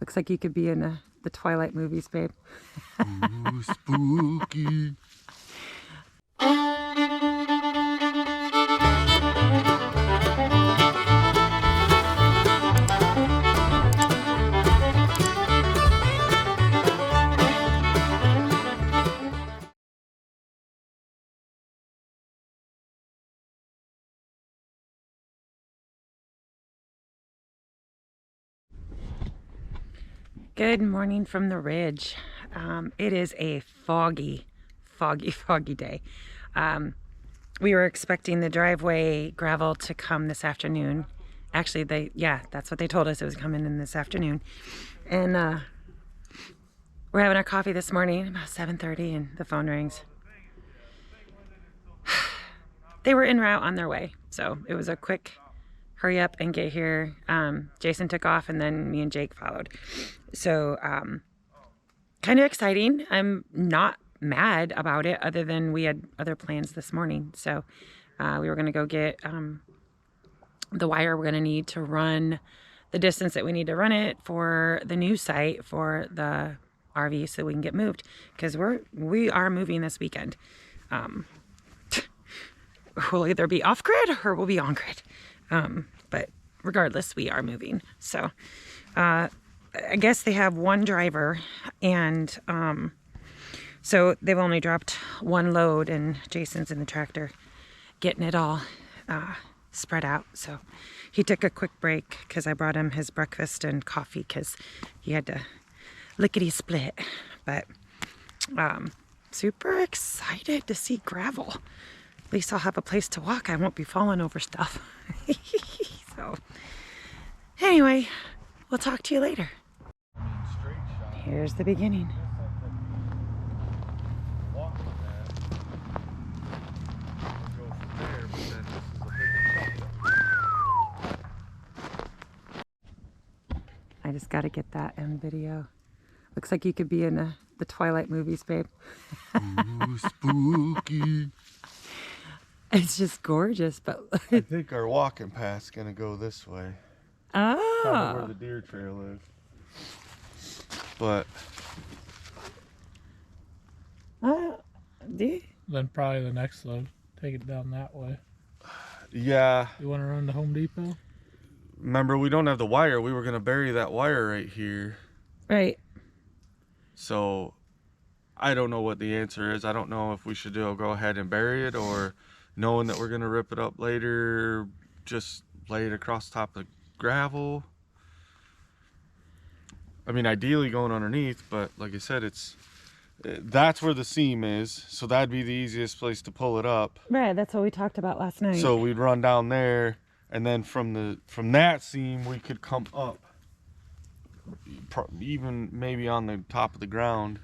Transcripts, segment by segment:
Looks like you could be in the Twilight movies, babe. Ooh, spooky. Good morning from the ridge. It is a foggy day. We were expecting the driveway gravel to come this afternoon. Actually, that's what they told us. It was coming in this afternoon. And we're having our coffee this morning about 7:30 and the phone rings. They were en route on their way. So it was a quick hurry up and get here. Jason took off and then me and Jake followed. So kind of exciting. I'm not mad about it other than we had other plans this morning. So we were going to go get the wire we're going to need to run the distance that we need to run it for the new site for the RV so we can get moved, because we are moving this weekend. We'll either be off grid or we'll be on grid. But regardless, we are moving. So I guess they have one driver, and so they've only dropped one load, and Jason's in the tractor getting it all spread out. So he took a quick break because I brought him his breakfast and coffee because he had to lickety split. But super excited to see gravel. At least I'll have a place to walk. I won't be falling over stuff. So anyway, we'll talk to you later. Here's the beginning. I just got to get that in video. Looks like you could be in the Twilight movies, babe. Ooh, spooky. It's just gorgeous, but I think our walking path's gonna go this way. Oh. Probably where the deer trail is. But then probably the next load, take it down that way. yeah, You want to run to Home Depot? remember we don't have the wire. We were gonna bury that wire right here. Right. So I don't know what the answer is. I don't know if we should go ahead and bury it, or knowing that we're gonna rip it up later, just lay it across top of the gravel. I mean, ideally going underneath, but like I said, that's where the seam is, so that'd be the easiest place to pull it up. Right, that's what we talked about last night. So we'd run down there, and then from that seam we could come up, even maybe on the top of the ground.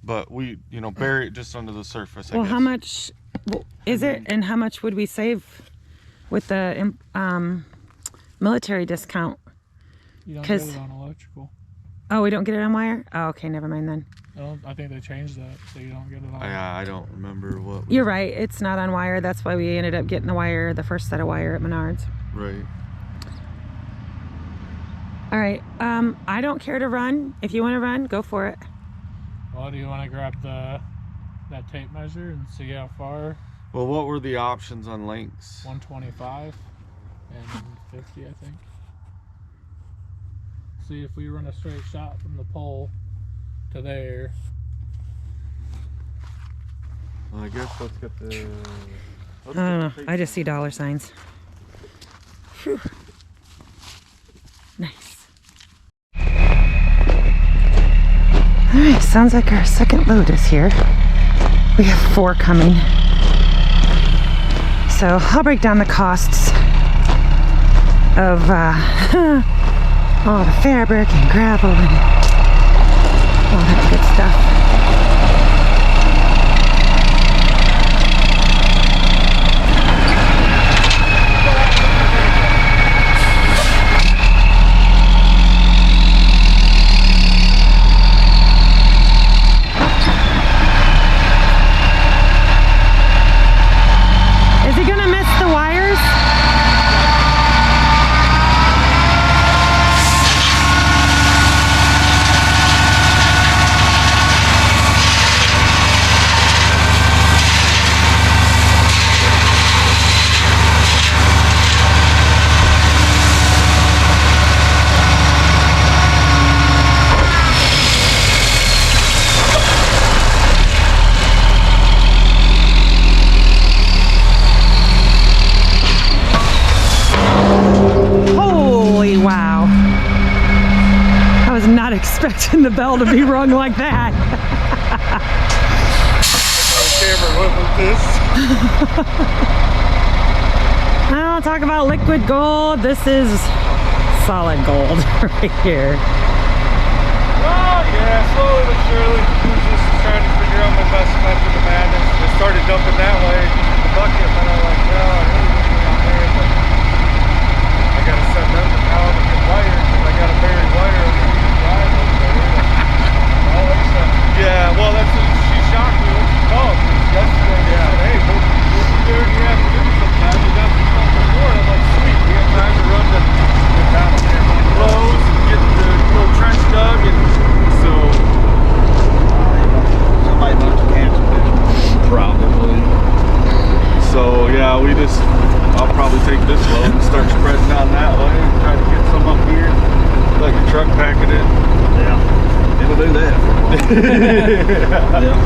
But we, bury it just under the surface. Well, how much is it, and how much would we save with the military discount? You don't get it on electrical. Oh, we don't get it on wire? Oh, okay, never mind then. I think they changed that, so you don't get it on. Yeah, I don't remember what. You're right, it's not on wire. That's why we ended up getting the first set of wire at Menards. Right. All right, I don't care to run. If you want to run, go for it. Well, do you want to grab that tape measure and see how far? Well, what were the options on lengths? 125 and 50, I think. See if we run a straight shot from the pole to there. Well, I guess let's get the. I don't know. I just see dollar signs. Whew. Nice. Alright, sounds like our second load is here. We have 4 coming. So I'll break down the costs of all the fabric and gravel and all that good stuff. Is he gonna miss the wires? not expecting the bell to be rung like that. Camera went with this. I'll talk about liquid gold. This is solid gold right here. Oh yeah, slowly but surely. I was just trying to figure out my best method of madness. I started dumping that way in the bucket, but I was like, no, I really want to go down there, but I gotta send them to town to get wire, because I got a buried wire underneath the drive over there. Oh, yeah, well that's what she shocked me when she called. Yesterday they said, hey, we'll be there in the afternoon sometime. We got some stuff before. And I'm like, sweet, we have time to run to Lowe's and get the little trench dug, and so somebody must have canceled it. probably. So yeah, I'll probably take this load and start spreading down that way and try to get some up here, like a truck packing it. Yeah, it'll do that for a while. Yeah.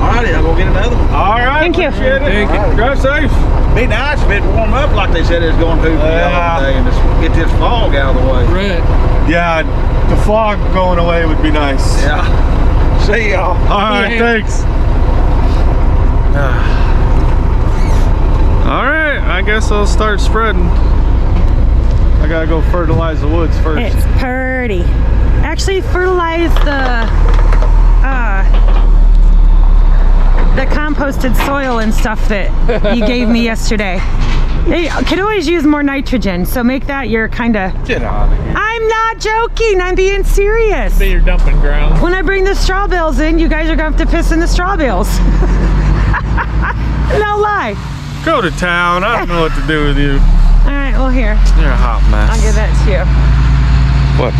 Alrighty, I'll go get another one. Alright, Thank you. Thank you. Drive safe. Be nice if it warm up like they said it was going to for y'all today, and just get this fog out of the way. Right. Yeah, the fog going away would be nice. Yeah. See y'all. Alright, Yeah. thanks. Alright, I guess I'll start spreading. I gotta go fertilize the woods first. It's pretty. Actually, fertilize the composted soil and stuff that you gave me yesterday. They could always use more nitrogen, so make that your kind of... Get out of here. I'm not joking, I'm being serious. Be your dumping ground. When I bring the straw bales in, you guys are gonna have to piss in the straw bales. No lie. Go to town. I don't know what to do with you. All right, well here, You're a hot mess. I'll give that to you. What?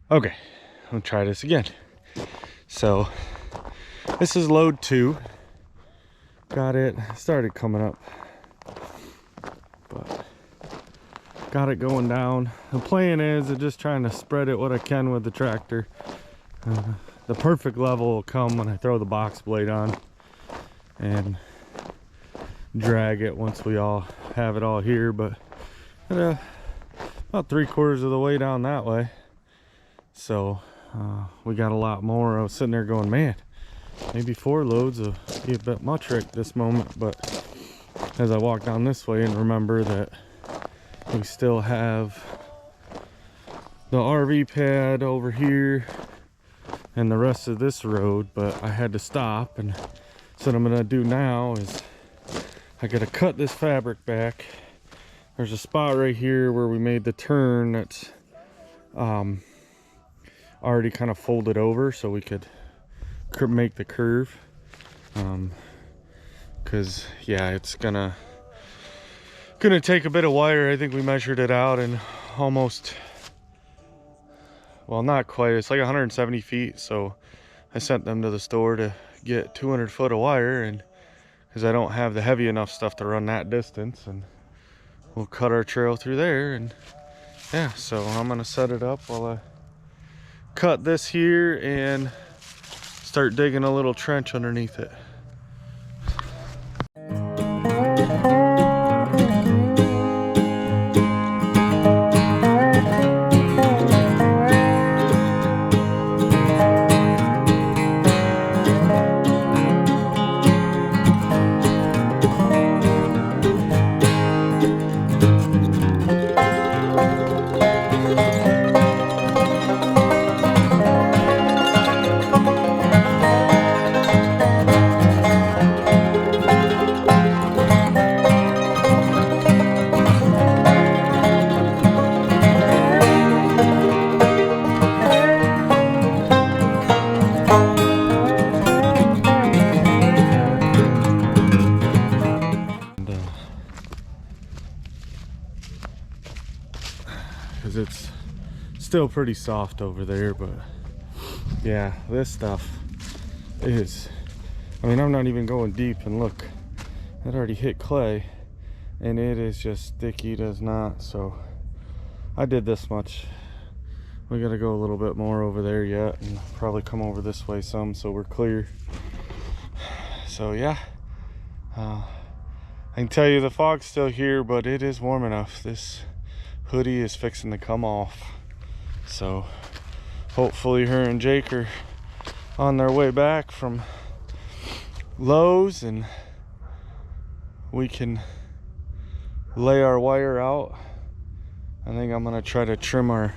Okay, I'll try this again. So this is load 2. Got it started coming up, but got it going down. The plan is just trying to spread it what I can with the tractor. The perfect level will come when I throw the box blade on and drag it once we all have it all here, but about 3/4 of the way down that way. So we got a lot more. I was sitting there going, man, maybe 4 loads will be a bit much right this moment. But as I walk down this way and remember that we still have the RV pad over here and the rest of this road, but I had to stop. And so what I'm gonna do now is I gotta cut this fabric back. There's a spot right here where we made the turn that's already kind of folded over so we could make the curve, because yeah, it's gonna take a bit of wire. I think we measured it out and almost, well, not quite, it's like 170 feet. So I sent them to the store to get 200 foot of wire, and because I don't have the heavy enough stuff to run that distance, and we'll cut our trail through there. And yeah, so I'm gonna set it up while I cut this here and start digging a little trench underneath it. because it's still pretty soft over there. But yeah, this stuff is, I mean, I'm not even going deep, and look, it already hit clay and it is just sticky, does not. So I did this much. We gotta go a little bit more over there yet, and probably come over this way some so we're clear. So yeah, I can tell you the fog's still here, but it is warm enough. This hoodie is fixing to come off. So hopefully her and Jake are on their way back from Lowe's and we can lay our wire out. I think I'm gonna try to trim our,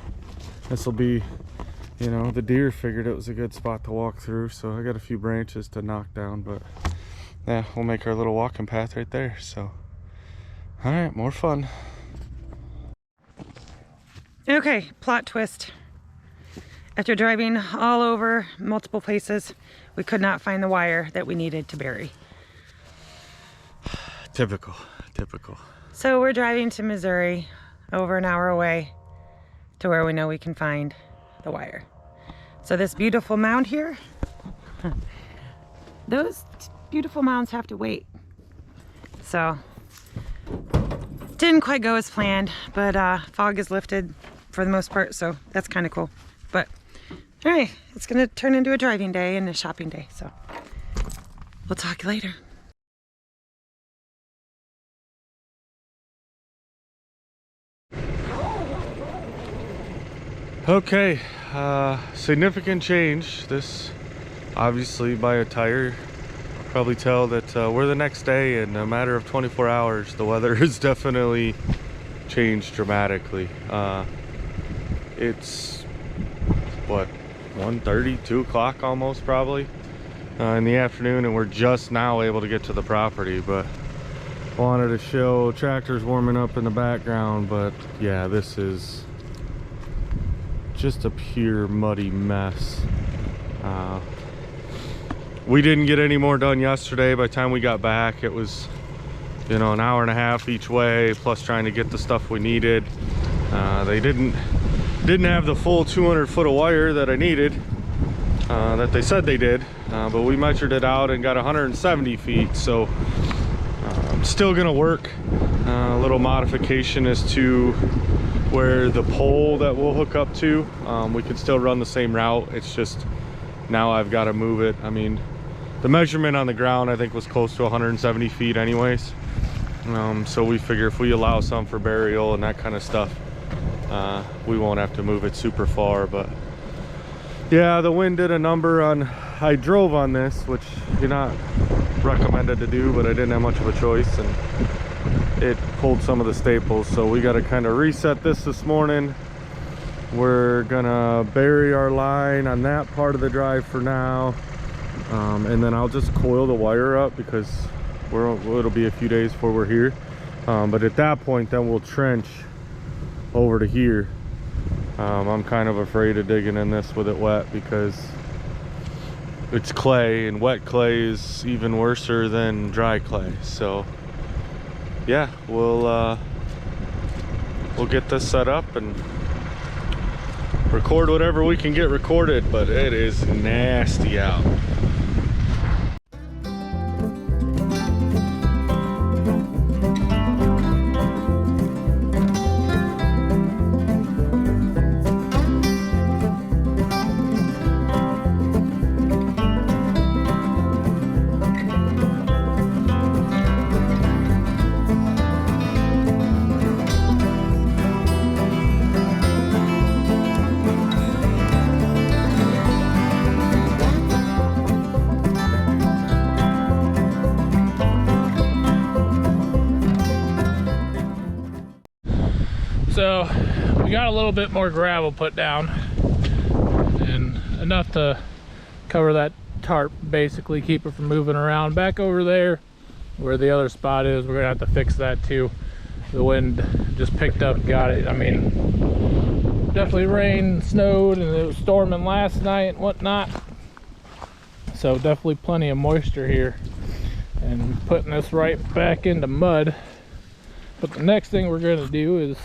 this will be, you know, the deer figured it was a good spot to walk through, so I got a few branches to knock down, but yeah, we'll make our little walking path right there. So all right, more fun. Okay, plot twist. After driving all over multiple places, we could not find the wire that we needed to bury. Typical. So we're driving to Missouri, over an hour away, to where we know we can find the wire. So this beautiful mound here, those beautiful mounds have to wait. So didn't quite go as planned, but fog is lifted for the most part, so that's kind of cool. But all right, it's gonna turn into a driving day and a shopping day, so we'll talk later. Okay, significant change. This obviously by a tire, probably tell that we're the next day. In a matter of 24 hours, the weather has definitely changed dramatically. It's what, 1:30, 2 o'clock almost probably in the afternoon, and we're just now able to get to the property. But wanted to show tractors warming up in the background. But yeah, this is just a pure muddy mess. We didn't get any more done yesterday. By the time we got back, it was, you know, an hour and a half each way, plus trying to get the stuff we needed. They didn't have the full 200 foot of wire that I needed, that they said they did, but we measured it out and got 170 feet. So still gonna work. A little modification as to where the pole that we'll hook up to, we can still run the same route. It's just now I've got to move it. I mean, the measurement on the ground I think was close to 170 feet anyways. So we figure if we allow some for burial and that kind of stuff, we won't have to move it super far. But yeah, the wind did a number on, I drove on this, which you're not recommended to do, but I didn't have much of a choice, and it pulled some of the staples. So we got to kind of reset this morning. We're gonna bury our line on that part of the drive for now, and then I'll just coil the wire up because it'll be a few days before we're here. But at that point, then we'll trench over to here. I'm kind of afraid of digging in this with it wet because it's clay, and wet clay is even worser than dry clay. So yeah, we'll get this set up and record whatever we can get recorded, but it is nasty out. So we got a little bit more gravel put down, and enough to cover that tarp, basically keep it from moving around. Back over there where the other spot is, we're gonna have to fix that too. The wind just picked up, got it. I mean, definitely rained, snowed, and it was storming last night and whatnot, so definitely plenty of moisture here, and putting this right back into mud. But the next thing we're going to do is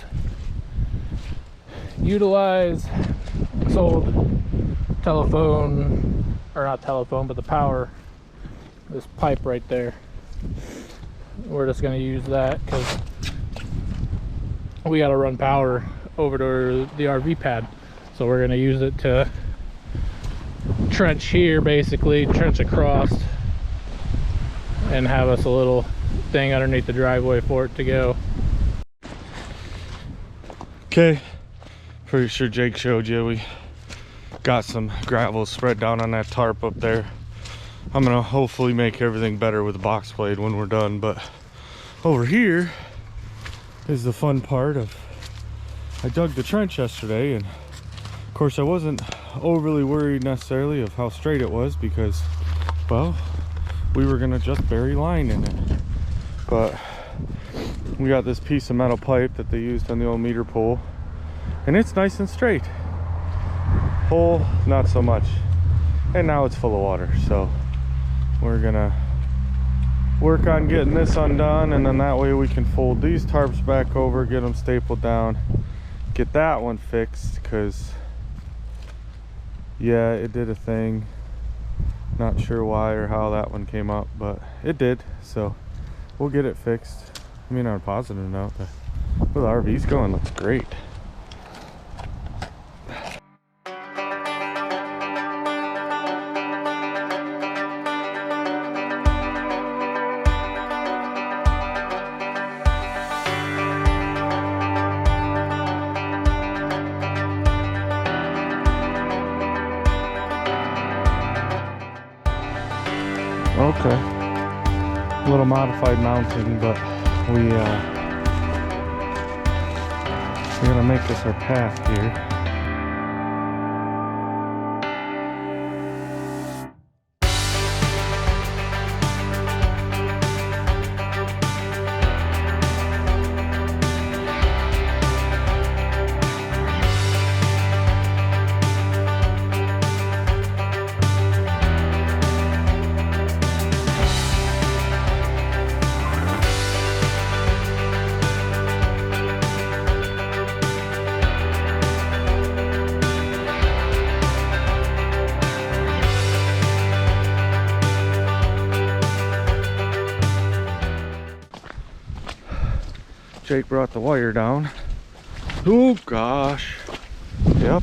utilize this old telephone, or not telephone, but the power, this pipe right there. We're just going to use that because we got to run power over to the RV pad. So we're going to use it to trench here, basically trench across, and have us a little thing underneath the driveway for it to go. Okay, pretty sure Jake showed you we got some gravel spread down on that tarp up there. I'm gonna hopefully make everything better with the box blade when we're done, but over here is the fun part of, I dug the trench yesterday, and of course I wasn't overly worried necessarily of how straight it was because, well, we were gonna just bury line in it. But we got this piece of metal pipe that they used on the old meter pole, and it's nice and straight. Hole, not so much. And now it's full of water, so we're gonna work on getting this undone, and then that way we can fold these tarps back over, get them stapled down, get that one fixed, because yeah, it did a thing. Not sure why or how that one came up, but it did, so we'll get it fixed. I mean, on a positive note, the RV's going looks great. Okay, a little modified mounting, but we're gonna make this our path here. Jake brought the wire down. Oh gosh. Yep,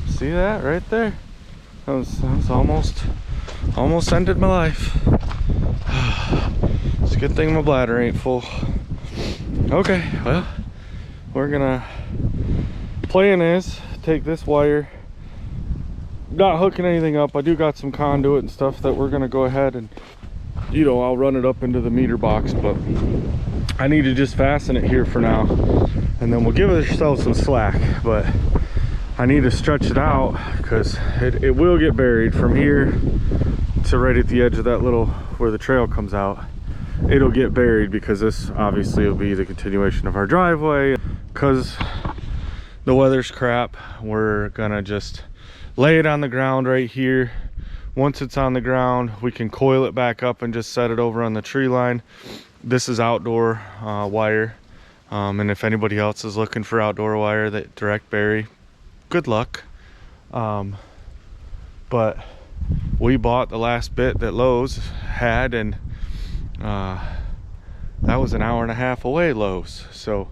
see that right there? That was almost ended my life. It's a good thing my bladder ain't full. Okay, well, we're gonna, plan is take this wire, not hooking anything up. I do got some conduit and stuff that we're gonna go ahead and, you know, I'll run it up into the meter box, but I need to just fasten it here for now, and then we'll give ourselves some slack. But I need to stretch it out because it will get buried from here to right at the edge of that little, where the trail comes out. It'll get buried because this obviously will be the continuation of our driveway. Because the weather's crap, we're gonna just lay it on the ground right here. Once it's on the ground, we can coil it back up and just set it over on the tree line. This is outdoor wire, and if anybody else is looking for outdoor wire that direct bury, good luck. But we bought the last bit that Lowe's had, and that was an hour and a half away, Lowe's. So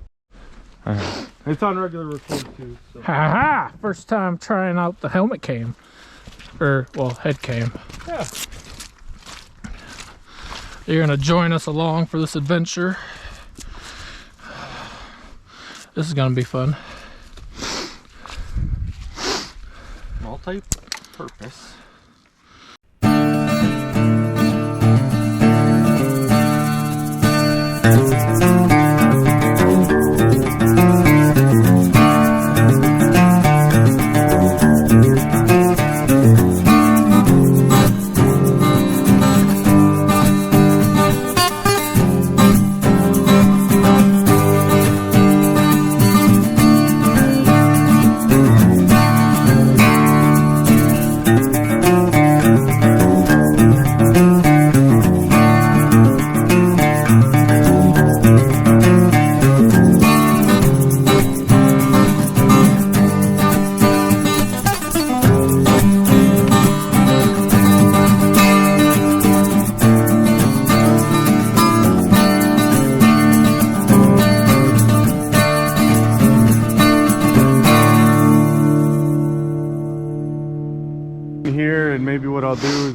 it's on regular record too. So. Haha! First time trying out the helmet cam, or well, head cam. Yeah. You're gonna join us along for this adventure. This is gonna be fun. Multi-purpose.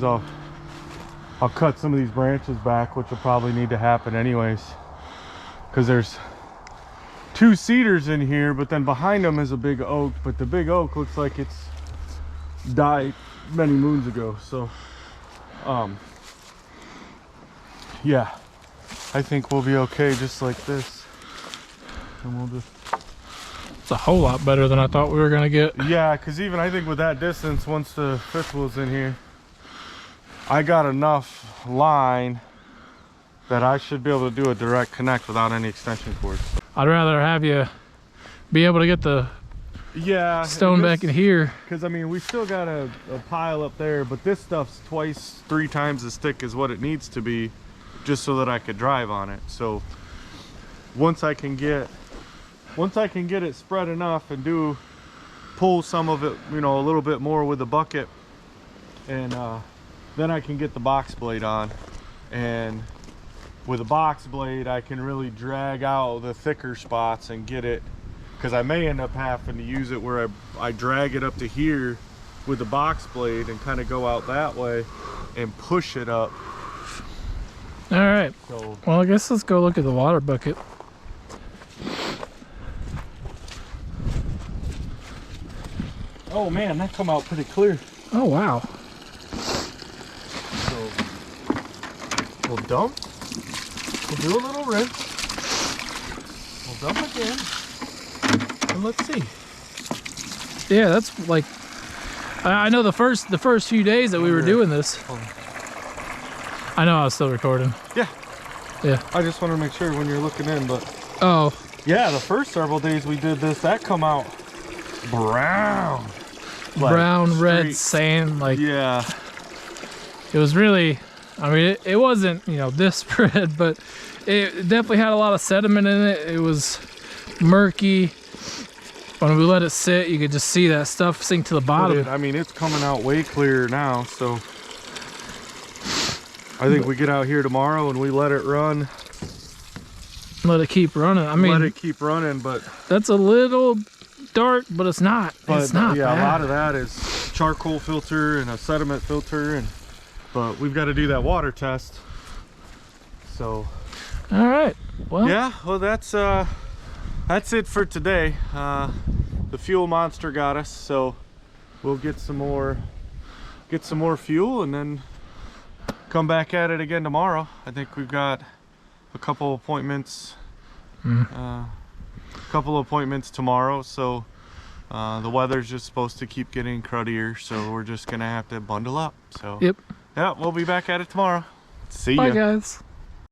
I'll cut some of these branches back, which will probably need to happen anyways, because there's 2 cedars in here, but then behind them is a big oak, but the big oak looks like it's died many moons ago. So yeah, I think we'll be okay just like this, and we'll just, It's a whole lot better than I thought we were gonna get. yeah, because even I think with that distance, once the fifth wheel's in here, I got enough line that I should be able to do a direct connect without any extension cords. I'd rather have you be able to get the stone back in here. Because I mean, we still got a pile up there, but this stuff's 2, 3 times as thick as what it needs to be, just so that I could drive on it. So once I can get it spread enough and pull some of it, you know, a little bit more with the bucket, and then I can get the box blade on, and with a box blade I can really drag out the thicker spots and get it, because I may end up having to use it where I drag it up to here with the box blade and kind of go out that way and push it up. All right, So, well, I guess let's go look at the water bucket. oh man, that come out pretty clear. Oh wow. So we'll dump, we'll do a little rinse, we'll dump again, and let's see. Yeah, that's like, I know the first few days that we were doing this. I know I was still recording. Yeah. Yeah. I just want to make sure when you're looking in, but Oh. yeah, the first several days we did this, that come out brown. Like Brown, red straight- sand, like, Yeah. it was really, I mean, it wasn't, you know, this red, but it definitely had a lot of sediment in it. It was murky. When we let it sit, you could just see that stuff sink to the bottom. I mean, it's coming out way clearer now, so I think we get out here tomorrow and we let it run. Let it keep running. I mean, Let it keep running, but that's a little dark, but it's not. It's not yeah, bad. a lot of that is charcoal filter and a sediment filter, but we've got to do that water test. So All right. Well, yeah, well that's it for today. The fuel monster got us, so we'll get some more fuel and then come back at it again tomorrow. I think we've got a couple appointments tomorrow, so the weather's just supposed to keep getting cruddier, so we're just gonna have to bundle up. So Yep. yeah, we'll be back at it tomorrow. See Bye, ya. guys.